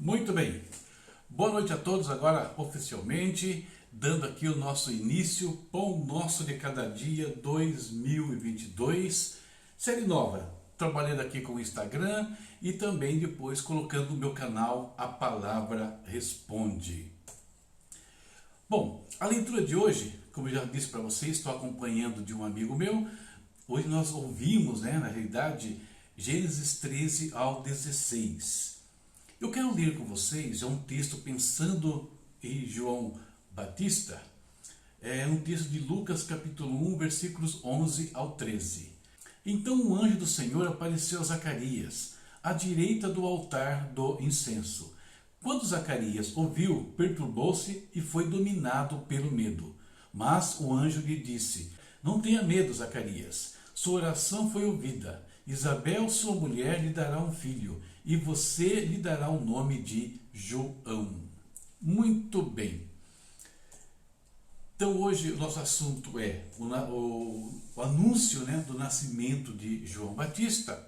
Muito bem, boa noite a todos. Agora oficialmente dando aqui o nosso início, Pão Nosso de Cada Dia 2022, série nova, trabalhando aqui com o Instagram e também depois colocando no meu canal A Palavra Responde. Bom, a leitura de hoje, como eu já disse para vocês, estou acompanhando de um amigo meu. Hoje nós ouvimos, na realidade, Gênesis 13 ao 16. Eu quero ler com vocês, é um texto pensando em João Batista, é um texto de Lucas capítulo 1, versículos 11 ao 13. Então o anjo do Senhor apareceu a Zacarias, à direita do altar do incenso. Quando Zacarias ouviu, perturbou-se e foi dominado pelo medo. Mas o anjo lhe disse: Não tenha medo, Zacarias, sua oração foi ouvida. Isabel, sua mulher, lhe dará um filho, e você lhe dará o nome de João. Muito bem. Então hoje o nosso assunto é o anúncio do nascimento de João Batista,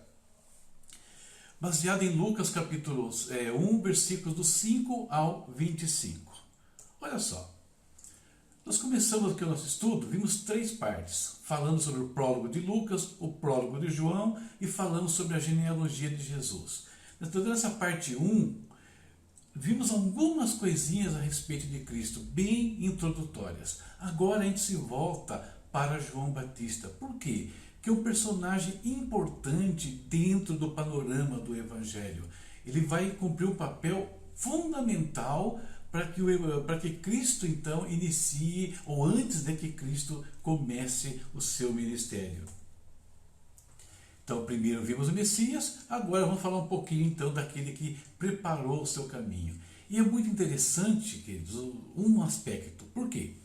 baseado em Lucas capítulo 1, versículos do 5 ao 25. Olha só. Nós começamos aqui o nosso estudo, vimos 3 partes, falando sobre o prólogo de Lucas, o prólogo de João e falando sobre a genealogia de Jesus. Então, nessa parte 1, vimos algumas coisinhas a respeito de Cristo, bem introdutórias. Agora a gente se volta para João Batista. Por quê? Porque é um personagem importante dentro do panorama do Evangelho. Ele vai cumprir um papel fundamental para que Cristo então inicie, ou antes de que Cristo comece o seu ministério. Então primeiro vimos o Messias, agora vamos falar um pouquinho então daquele que preparou o seu caminho. E é muito interessante, queridos, um aspecto. Por quê?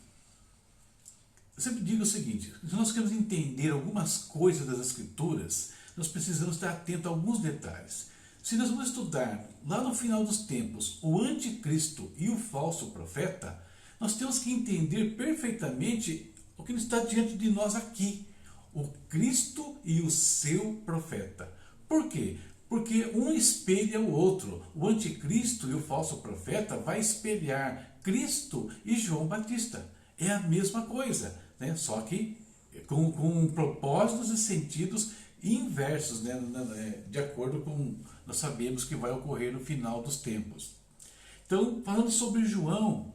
Eu sempre digo o seguinte: se nós queremos entender algumas coisas das Escrituras, nós precisamos estar atentos a alguns detalhes. Se nós vamos estudar lá no final dos tempos o anticristo e o falso profeta, nós temos que entender perfeitamente o que está diante de nós aqui. O Cristo e o seu profeta. Por quê? Porque um espelha o outro. O anticristo e o falso profeta vai espelhar Cristo e João Batista. É a mesma coisa, só que com propósitos e sentidos inversos, de acordo com nós sabemos que vai ocorrer no final dos tempos. Então, falando sobre João,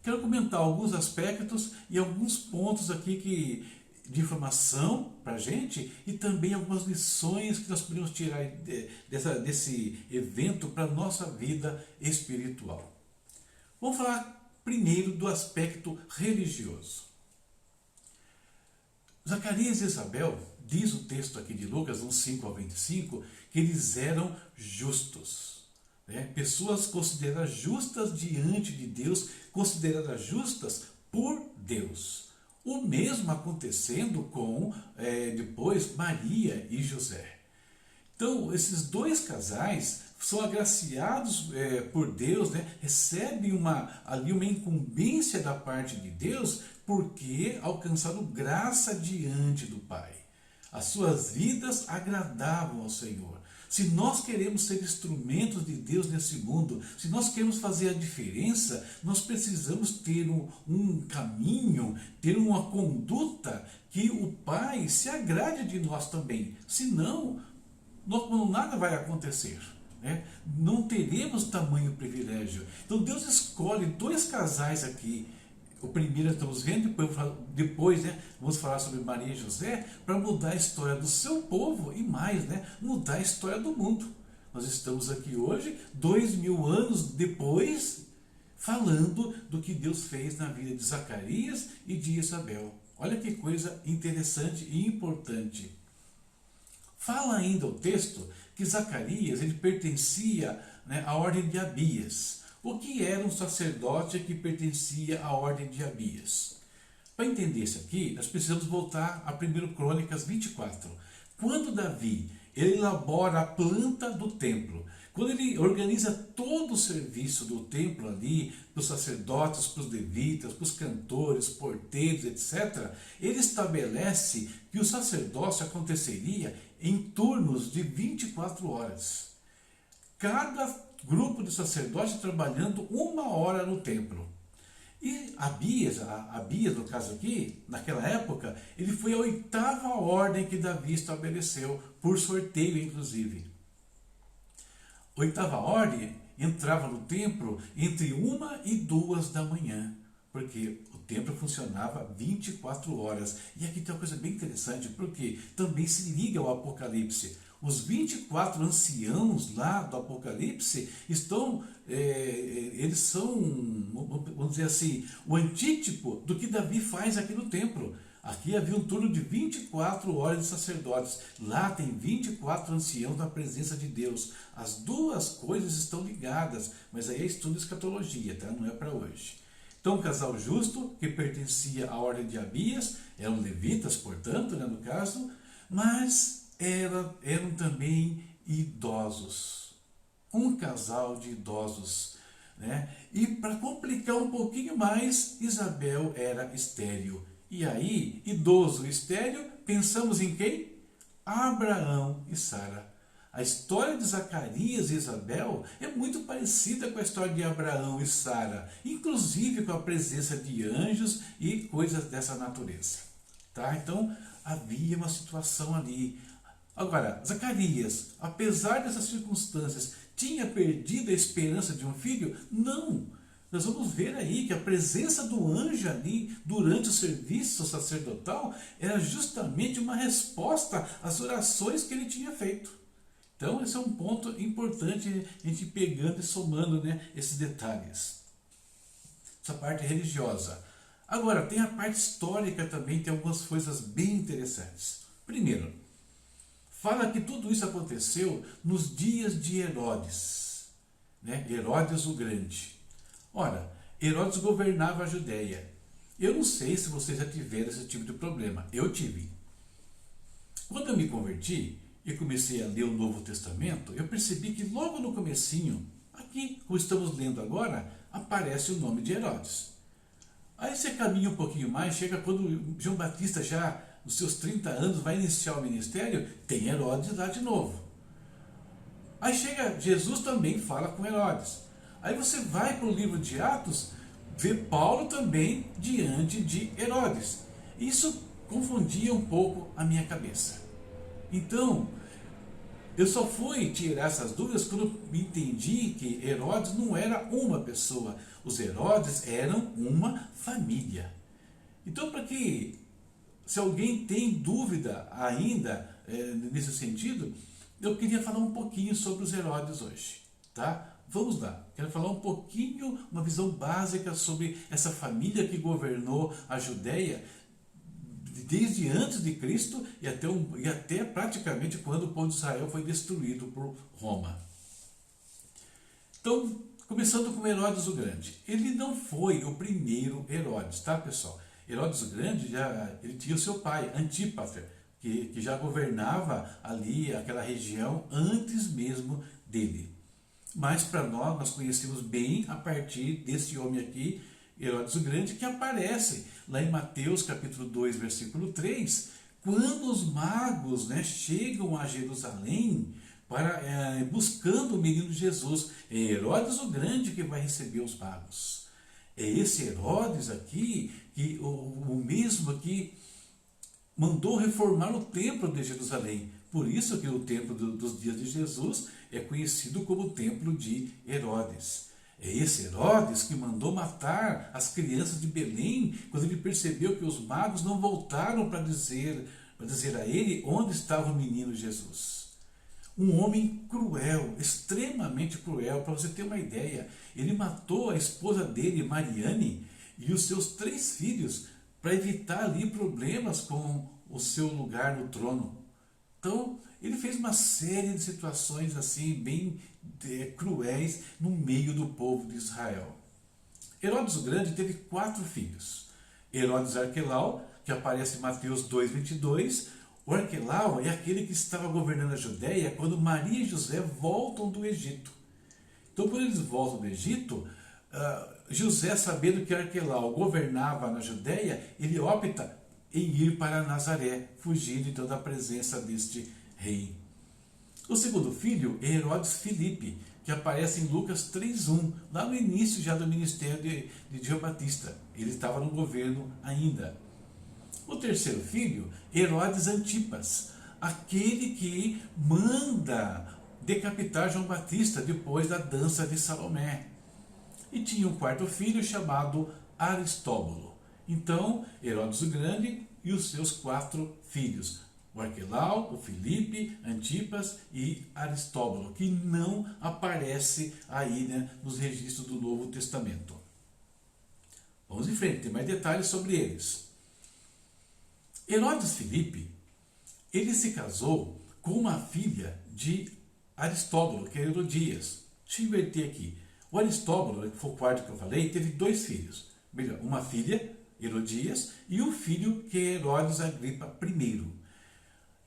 quero comentar alguns aspectos e alguns pontos aqui de informação para a gente e também algumas lições que nós podemos tirar desse evento para a nossa vida espiritual. Vamos falar primeiro do aspecto religioso. Zacarias e Isabel, diz o texto aqui de Lucas 1, 5 ao 25, que eles eram justos. Pessoas consideradas justas diante de Deus, consideradas justas por Deus. O mesmo acontecendo com, depois, Maria e José. Então, esses 2 casais são agraciados por Deus, recebem ali uma incumbência da parte de Deus, porque alcançaram graça diante do Pai. As suas vidas agradavam ao Senhor. Se nós queremos ser instrumentos de Deus nesse mundo, se nós queremos fazer a diferença, nós precisamos ter um caminho, ter uma conduta que o Pai se agrade de nós também. Senão, nada vai acontecer. Não teremos tamanho privilégio. Então Deus escolhe 2 casais aqui. O primeiro estamos vendo, depois vamos falar sobre Maria e José, para mudar a história do seu povo e mais, mudar a história do mundo. Nós estamos aqui hoje, 2000 anos depois, falando do que Deus fez na vida de Zacarias e de Isabel. Olha que coisa interessante e importante. Fala ainda o texto que Zacarias ele pertencia à ordem de Abias. O que era um sacerdote que pertencia à ordem de Abias? Para entender isso aqui, nós precisamos voltar a 1 Crônicas 24. Quando Davi ele elabora a planta do templo, quando ele organiza todo o serviço do templo ali, para os sacerdotes, para os levitas, para os cantores, porteiros, etc., ele estabelece que o sacerdócio aconteceria em turnos de 24 horas. cada grupo de sacerdotes trabalhando 1 hora no templo. E Abias, no caso aqui, naquela época, ele foi a 8ª ordem que Davi estabeleceu, por sorteio inclusive. 8ª ordem entrava no templo entre 1 e 2 da manhã, porque o templo funcionava 24 horas. E aqui tem uma coisa bem interessante, porque também se liga ao Apocalipse. Os 24 anciãos lá do Apocalipse eles são, vamos dizer assim, o antítipo do que Davi faz aqui no templo. Aqui havia um turno de 24 horas de sacerdotes. Lá tem 24 anciãos na presença de Deus. As duas coisas estão ligadas, mas aí é estudo de escatologia, tá? Não é para hoje. Então, o casal justo, que pertencia à ordem de Abias, eram levitas, portanto, né, no caso, mas eram também idosos. Um casal de idosos, né? E para complicar um pouquinho mais, Isabel era estéril. E aí, idoso e estéril, pensamos em quem? Abraão e Sara. A história de Zacarias e Isabel é muito parecida com a história de Abraão e Sara, inclusive com a presença de anjos e coisas dessa natureza. Tá? Então, havia uma situação ali. Agora, Zacarias, apesar dessas circunstâncias, tinha perdido a esperança de um filho? Não! Nós vamos ver aí que a presença do anjo ali durante o serviço sacerdotal era justamente uma resposta às orações que ele tinha feito. Então, esse é um ponto importante a gente pegando e somando, né, esses detalhes. Essa parte religiosa. Agora, tem a parte histórica também, tem algumas coisas bem interessantes. Primeiro, fala que tudo isso aconteceu nos dias de Herodes, né? Herodes o Grande. Ora, Herodes governava a Judéia. Eu não sei se vocês já tiveram esse tipo de problema. Eu tive. Quando eu me converti e comecei a ler o Novo Testamento, eu percebi que logo no comecinho, aqui, como estamos lendo agora, aparece o nome de Herodes. Aí você caminha um pouquinho mais, chega quando João Batista já, nos seus 30 anos, vai iniciar o ministério, tem Herodes lá de novo. Aí chega, Jesus também fala com Herodes. Aí você vai para o livro de Atos, vê Paulo também diante de Herodes. Isso confundia um pouco a minha cabeça. Então, eu só fui tirar essas dúvidas quando entendi que Herodes não era uma pessoa. Os Herodes eram uma família. Então, para que, se alguém tem dúvida ainda nesse sentido, eu queria falar um pouquinho sobre os Herodes hoje, tá? Vamos lá, quero falar um pouquinho, uma visão básica sobre essa família que governou a Judéia desde antes de Cristo e até praticamente quando o povo de Israel foi destruído por Roma. Então, começando com Herodes o Grande. Ele não foi o primeiro Herodes, tá, pessoal? Herodes o Grande, ele tinha o seu pai, Antípater, que já governava ali aquela região antes mesmo dele. Mas para nós conhecemos bem a partir desse homem aqui, Herodes o Grande, que aparece lá em Mateus capítulo 2, versículo 3, quando os magos, né, chegam a Jerusalém buscando o menino Jesus. É Herodes o Grande que vai receber os magos. É esse Herodes aqui, o mesmo que mandou reformar o templo de Jerusalém. Por isso que o templo dos dias de Jesus é conhecido como o templo de Herodes. É esse Herodes que mandou matar as crianças de Belém quando ele percebeu que os magos não voltaram para dizer a ele onde estava o menino Jesus. Um homem cruel, extremamente cruel. Para você ter uma ideia, ele matou a esposa dele, Mariane, e os seus 3 filhos para evitar ali problemas com o seu lugar no trono. Então, ele fez uma série de situações assim, bem cruéis no meio do povo de Israel. Herodes o Grande teve 4 filhos. Herodes Arquelau, que aparece em Mateus 2,22. O Arquelau é aquele que estava governando a Judéia quando Maria e José voltam do Egito. Então, quando eles voltam do Egito, José, sabendo que Arquelau governava na Judéia, ele opta em ir para Nazaré, fugindo então da presença deste rei. O segundo filho é Herodes Filipe, que aparece em Lucas 3:1, lá no início já do ministério de João Batista. Ele estava no governo ainda. O terceiro filho, Herodes Antipas, aquele que manda decapitar João Batista depois da dança de Salomé. E tinha um quarto filho chamado Aristóbulo. Então, Herodes o Grande e os seus 4 filhos, o Arquelau, o Filipe, Antipas e Aristóbulo, que não aparece aí, né, nos registros do Novo Testamento. Vamos em frente, tem mais detalhes sobre eles. Herodes Filipe, ele se casou com uma filha de Aristóbulo, que é Herodias. Deixa eu inverter aqui. O Aristóbulo, que foi o quarto que eu falei, teve 2 filhos. Melhor, uma filha, Herodias, e um filho que é Herodes Agripa I.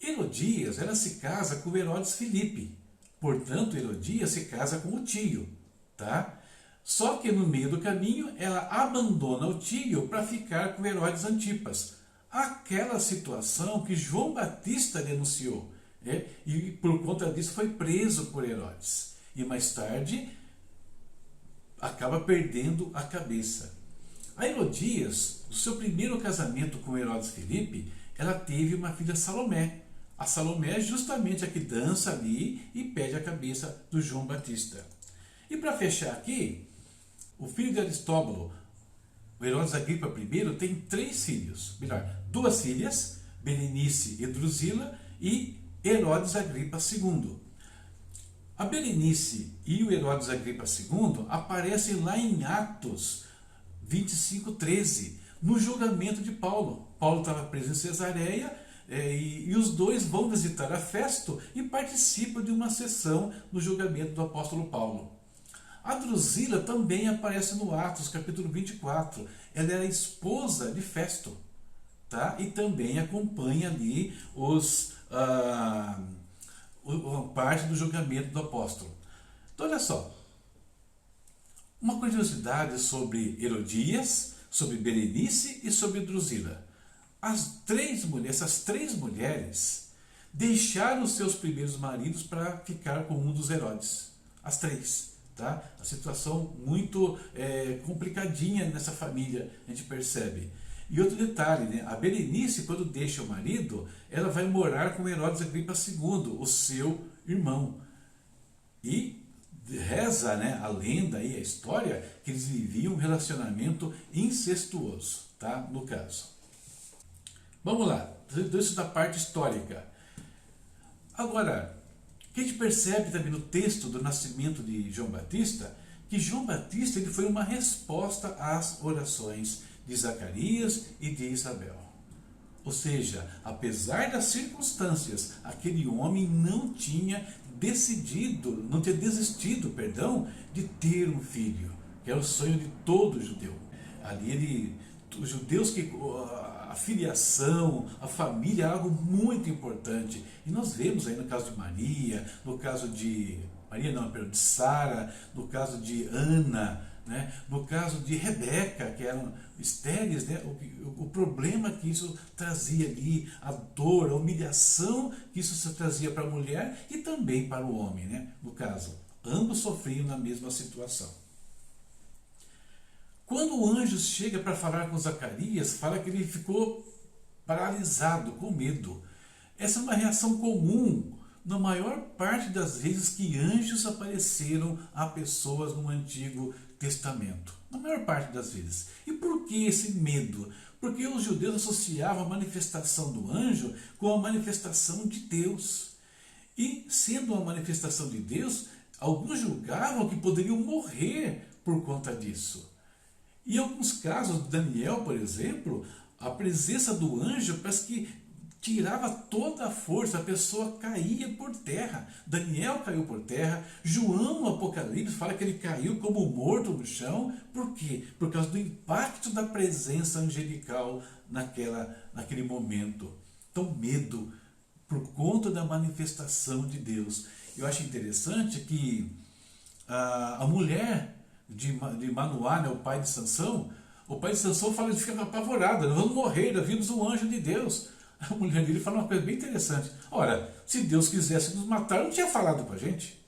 Herodias, ela se casa com Herodes Filipe. Portanto, Herodias se casa com o tio, tá? Só que no meio do caminho, ela abandona o tio para ficar com Herodes Antipas. Aquela situação que João Batista denunciou, né? E por conta disso foi preso por Herodes. E mais tarde acaba perdendo a cabeça. A Herodias, no seu primeiro casamento com Herodes Filipe, ela teve uma filha Salomé. A Salomé é justamente a que dança ali e pede a cabeça do João Batista. E para fechar aqui, o filho de Aristóbulo, o Herodes Agripa I, tem 3 filhos. Melhor, 2 filhas, Berenice e Drusila, e Herodes Agripa II. A Berenice e o Herodes Agripa II aparecem lá em Atos 25:13, no julgamento de Paulo. Paulo estava preso em Cesareia e os 2 vão visitar a Festo e participam de uma sessão no julgamento do apóstolo Paulo. A Drusila também aparece no Atos, capítulo 24. Ela é a esposa de Festo, tá? E também acompanha ali parte do julgamento do apóstolo. Então, olha só. Uma curiosidade sobre Herodias, sobre Berenice e sobre Drusila. Essas três mulheres deixaram os seus primeiros maridos para ficar com um dos Herodes. As 3. Tá? A situação muito complicadinha nessa família, a gente percebe. E outro detalhe, né? A Berenice, quando deixa o marido, ela vai morar com Herodes Agripa II, o seu irmão. E reza, né, a lenda e a história que eles viviam um relacionamento incestuoso, tá? No caso. Vamos lá, isso da parte histórica. Agora, o que a gente percebe também no texto do nascimento de João Batista, que João Batista ele foi uma resposta às orações de Zacarias e de Isabel. Ou seja, apesar das circunstâncias, aquele homem não tinha desistido, de ter um filho, que é o sonho de todo judeu. Ali os judeus a filiação, a família é algo muito importante. E nós vemos aí no caso de Maria, no caso de de Sara, no caso de Ana, né? No caso de Rebeca, que eram estéreis, né? O problema que isso trazia ali, a dor, a humilhação que isso trazia para a mulher e também para o homem, né? No caso, ambos sofriam na mesma situação. Quando o anjo chega para falar com Zacarias, fala que ele ficou paralisado, com medo. Essa é uma reação comum na maior parte das vezes que anjos apareceram a pessoas no Antigo Testamento. Na maior parte das vezes. E por que esse medo? Porque os judeus associavam a manifestação do anjo com a manifestação de Deus. E, sendo uma manifestação de Deus, alguns julgavam que poderiam morrer por conta disso. E em alguns casos, Daniel, por exemplo, a presença do anjo parece que tirava toda a força, a pessoa caía por terra. Daniel caiu por terra, João no Apocalipse fala que ele caiu como morto no chão. Por quê? Por causa do impacto da presença angelical naquele momento. Então, medo por conta da manifestação de Deus. Eu acho interessante que a mulher de Manoá, né, o pai de Sansão fala de ficar apavorada, nós vamos morrer, nós vimos um anjo de Deus. A mulher dele fala uma coisa bem interessante. Ora, se Deus quisesse nos matar, não tinha falado para a gente.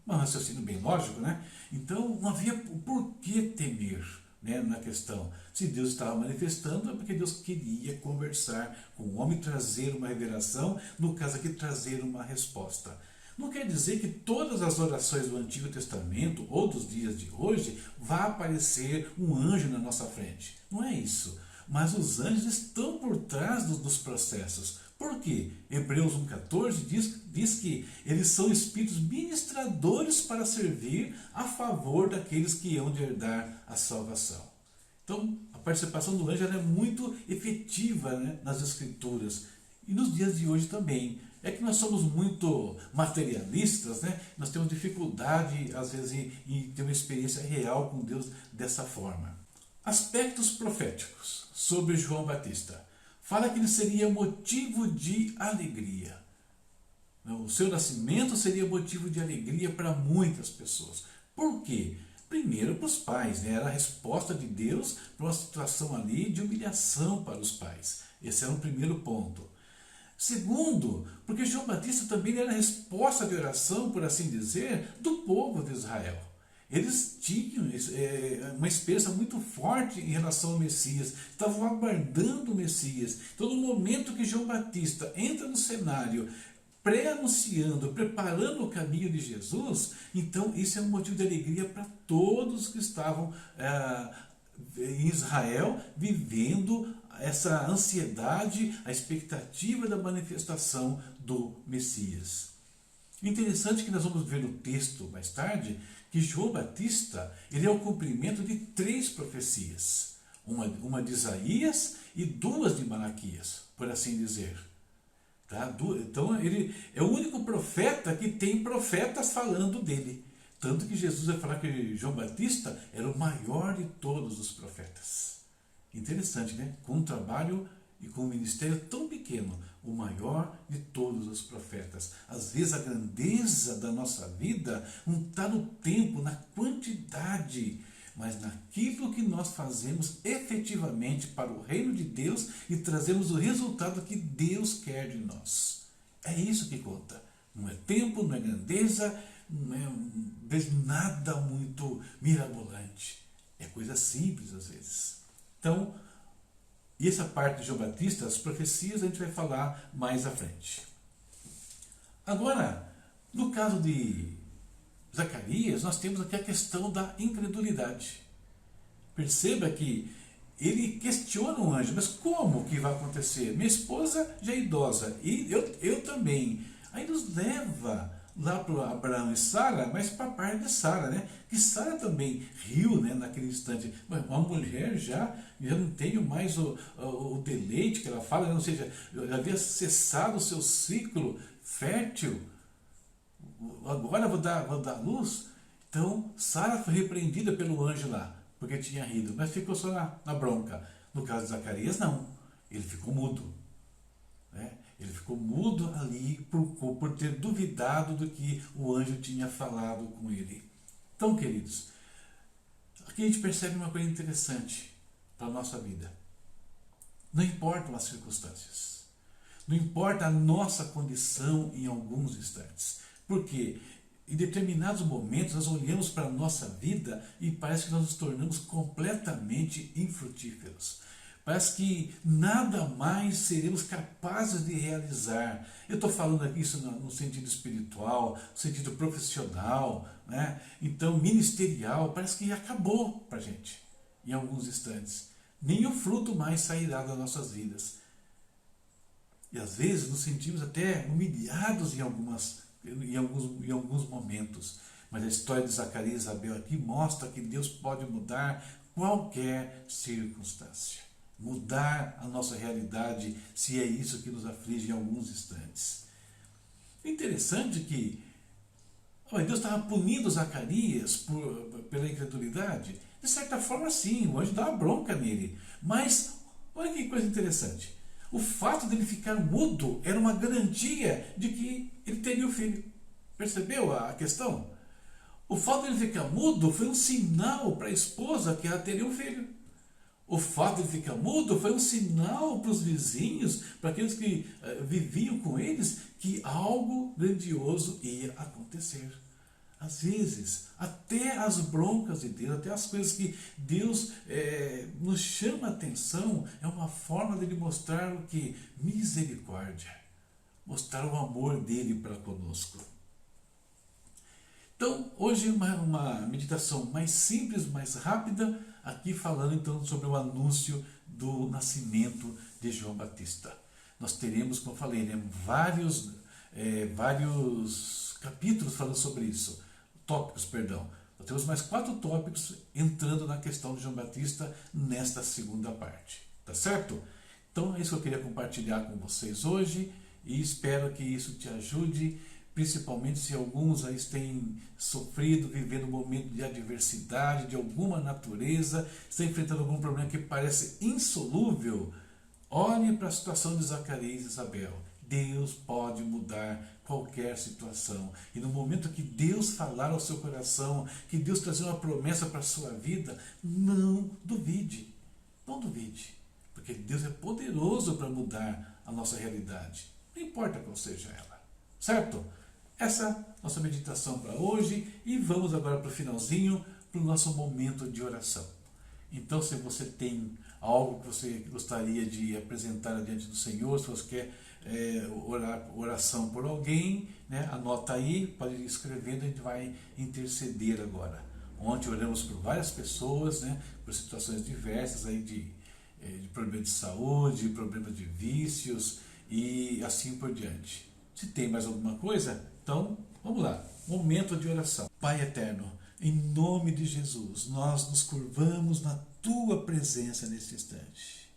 Um raciocínio bem lógico, né? Então não havia por que temer, né, na questão. Se Deus estava manifestando, é porque Deus queria conversar com o homem, trazer uma revelação, no caso aqui, trazer uma resposta. Não quer dizer que todas as orações do Antigo Testamento ou dos dias de hoje vá aparecer um anjo na nossa frente. Não é isso. Mas os anjos estão por trás dos processos. Por quê? Hebreus 1,14 diz que eles são espíritos ministradores para servir a favor daqueles que hão de herdar a salvação. Então, a participação do anjo é muito efetiva, né, nas Escrituras. E nos dias de hoje também. É que nós somos muito materialistas, né? Nós temos dificuldade, às vezes, em ter uma experiência real com Deus dessa forma. Aspectos proféticos sobre João Batista. Fala que ele seria motivo de alegria. O seu nascimento seria motivo de alegria para muitas pessoas. Por quê? Primeiro para os pais, né? Era a resposta de Deus para uma situação ali de humilhação para os pais. Esse era o primeiro ponto. Segundo, porque João Batista também era a resposta de oração, por assim dizer, do povo de Israel. Eles tinham uma esperança muito forte em relação ao Messias, estavam aguardando o Messias. Então, no momento que João Batista entra no cenário, pré-anunciando, preparando o caminho de Jesus, então isso é um motivo de alegria para todos que estavam em Israel, vivendo essa ansiedade, a expectativa da manifestação do Messias. Interessante que nós vamos ver no texto mais tarde, que João Batista ele é o cumprimento de 3 profecias. Uma de Isaías e 2 de Malaquias, por assim dizer. Tá? Então ele é o único profeta que tem profetas falando dele. Tanto que Jesus vai falar que João Batista era o maior de todos os profetas. Interessante, né? Com um trabalho e com um ministério tão pequeno, o maior de todos os profetas. Às vezes a grandeza da nossa vida não está no tempo, na quantidade, mas naquilo que nós fazemos efetivamente para o reino de Deus e trazemos o resultado que Deus quer de nós. É isso que conta. Não é tempo, não é grandeza, não é nada muito mirabolante. É coisa simples às vezes. Então, e essa parte de João Batista, as profecias, a gente vai falar mais à frente. Agora, no caso de Zacarias, nós temos aqui a questão da incredulidade. Perceba que ele questiona o anjo, mas como que vai acontecer? Minha esposa já é idosa, e eu também. Aí nos leva lá para Abraão e Sara, mas para a parte de Sara, né? Que Sara também riu, né, naquele instante. Uma mulher já não tem mais o deleite que ela fala, ou seja, já havia cessado o seu ciclo fértil. Agora vou dar luz. Então Sara foi repreendida pelo anjo lá, porque tinha rido, mas ficou só na bronca. No caso de Zacarias, não. Ele ficou mudo. Né? Ele ficou mudo ali por ter duvidado do que o anjo tinha falado com ele. Então, queridos, aqui a gente percebe uma coisa interessante para a nossa vida. Não importam as circunstâncias. Não importa a nossa condição em alguns instantes. Porque em determinados momentos nós olhamos para a nossa vida e parece que nós nos tornamos completamente infrutíferos. Parece que nada mais seremos capazes de realizar. Eu estou falando aqui isso no sentido espiritual, no sentido profissional, né? Então ministerial, parece que acabou para a gente em alguns instantes. Nem o fruto mais sairá das nossas vidas. E às vezes nos sentimos até humilhados em alguns momentos. Mas a história de Zacarias e Isabel aqui mostra que Deus pode mudar qualquer circunstância. Mudar a nossa realidade, se é isso que nos aflige em alguns instantes. Interessante que Deus estava punindo Zacarias pela incredulidade. De certa forma, sim, o anjo dá uma bronca nele. Mas, olha que coisa interessante. O fato dele ficar mudo era uma garantia de que ele teria o filho. Percebeu a questão? O fato dele ficar mudo foi um sinal para a esposa que ela teria um filho. O fato de ficar mudo foi um sinal para os vizinhos, para aqueles que viviam com eles, que algo grandioso ia acontecer. Às vezes, até as broncas de Deus, até as coisas que Deus nos chama a atenção, é uma forma dele mostrar o que? Misericórdia. Mostrar o amor dele para conosco. Então, hoje uma meditação mais simples, mais rápida, aqui falando então sobre o anúncio do nascimento de João Batista. Nós teremos, como eu falei, né, vários capítulos falando sobre isso, tópicos, perdão. Nós temos mais 4 tópicos entrando na questão de João Batista nesta segunda parte, tá certo? Então é isso que eu queria compartilhar com vocês hoje e espero que isso te ajude, principalmente se alguns aí têm sofrido, vivendo um momento de adversidade, de alguma natureza, estão enfrentando algum problema que parece insolúvel. Olhe para a situação de Zacarias e Isabel. Deus pode mudar qualquer situação. E no momento que Deus falar ao seu coração, que Deus trazer uma promessa para a sua vida, não duvide. Não duvide. Porque Deus é poderoso para mudar a nossa realidade. Não importa qual seja ela. Certo? Essa é a nossa meditação para hoje. E vamos agora para o finalzinho, para o nosso momento de oração. Então, se você tem algo que você gostaria de apresentar diante do Senhor, se você quer oração por alguém, né, anota aí, pode ir escrevendo, a gente vai interceder agora. Ontem oramos por várias pessoas, né, por situações diversas aí de problemas de saúde, problemas de vícios e assim por diante. Se tem mais alguma coisa, então vamos lá, momento de oração. Pai eterno, em nome de Jesus, nós nos curvamos na Tua presença nesse instante.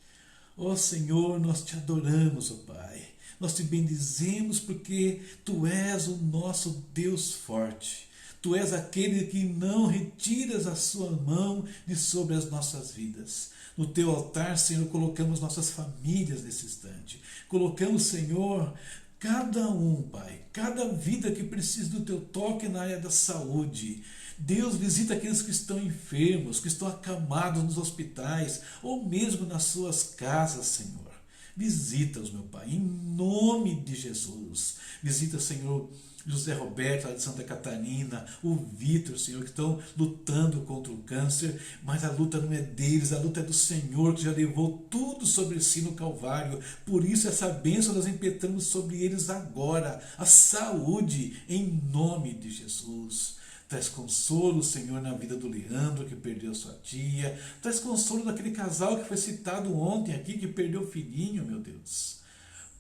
Ó Senhor, nós te adoramos, ó Pai. Nós te bendizemos porque Tu és o nosso Deus forte. Tu és aquele que não retiras a sua mão de sobre as nossas vidas. No Teu altar, Senhor, colocamos nossas famílias nesse instante. Colocamos, Senhor, cada um, Pai, cada vida que precisa do Teu toque na área da saúde. Deus, visita aqueles que estão enfermos, que estão acamados nos hospitais, ou mesmo nas suas casas, Senhor. Visita-os, meu Pai, em nome de Jesus. Visita, Senhor, José Roberto, lá de Santa Catarina, o Vitor, Senhor, que estão lutando contra o câncer, mas a luta não é deles, a luta é do Senhor, que já levou tudo sobre si no Calvário. Por isso essa bênção nós impetramos sobre eles agora, a saúde, em nome de Jesus. Traz consolo, Senhor, na vida do Leandro, que perdeu sua tia. Traz consolo naquele casal que foi citado ontem aqui, que perdeu o filhinho, meu Deus.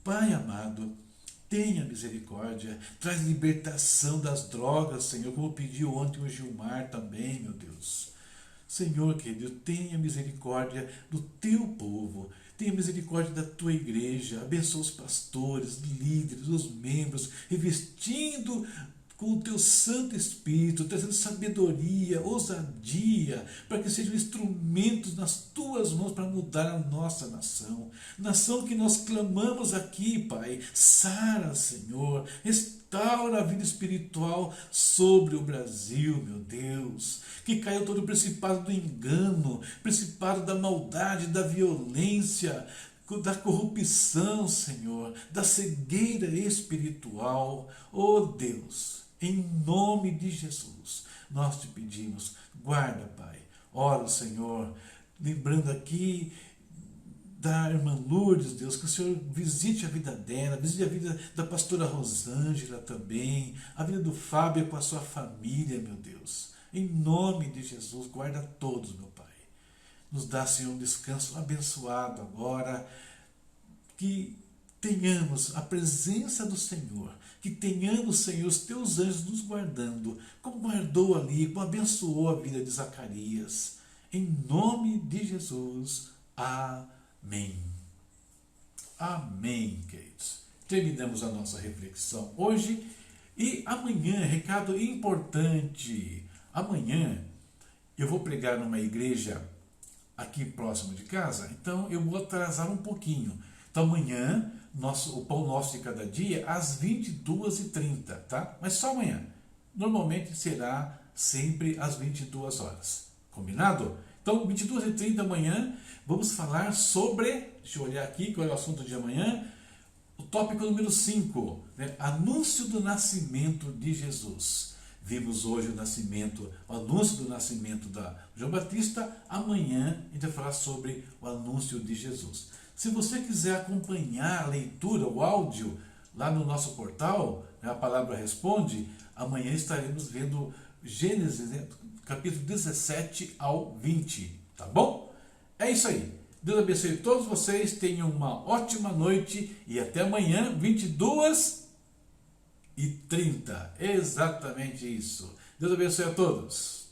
Pai amado, tenha misericórdia. Traz libertação das drogas, Senhor, como pediu ontem o Gilmar também, meu Deus. Senhor, querido, tenha misericórdia do Teu povo. Tenha misericórdia da Tua igreja. Abençoa os pastores, líderes, os membros, revestindo com o Teu Santo Espírito, trazendo sabedoria, ousadia, para que sejam instrumentos nas Tuas mãos para mudar a nossa nação. Nação que nós clamamos aqui, Pai. Sara, Senhor, restaura a vida espiritual sobre o Brasil, meu Deus. Que caiu todo o principado do engano, principado da maldade, da violência, da corrupção, Senhor, da cegueira espiritual. Oh Deus, em nome de Jesus, nós te pedimos, guarda, Pai. Ora, Senhor, lembrando aqui da irmã Lourdes, Deus, que o Senhor visite a vida dela, visite a vida da pastora Rosângela também, a vida do Fábio com a sua família, meu Deus. Em nome de Jesus, guarda todos, meu Pai. Nos dá, Senhor, um descanso abençoado agora, que tenhamos a presença do Senhor, que tenhamos, Senhor, os Teus anjos nos guardando, como guardou ali, como abençoou a vida de Zacarias. Em nome de Jesus, amém. Amém, queridos. Terminamos a nossa reflexão hoje e amanhã, recado importante, amanhã eu vou pregar numa igreja aqui próximo de casa, então eu vou atrasar um pouquinho. Então amanhã, o Pão Nosso de Cada Dia, às 22h30, tá? Mas só amanhã. Normalmente será sempre às 22 horas. Combinado? Então, 22h30 amanhã, vamos falar sobre, deixa eu olhar aqui, qual é o assunto de amanhã, o tópico número 5, né? Anúncio do nascimento de Jesus. Vimos hoje o anúncio do nascimento de João Batista. Amanhã a gente vai falar sobre o anúncio de Jesus. Se você quiser acompanhar a leitura, o áudio, lá no nosso portal, A Palavra Responde, amanhã estaremos vendo Gênesis, capítulo 17 ao 20, tá bom? É isso aí. Deus abençoe todos vocês, tenham uma ótima noite e até amanhã, 22h30. Exatamente isso. Deus abençoe a todos.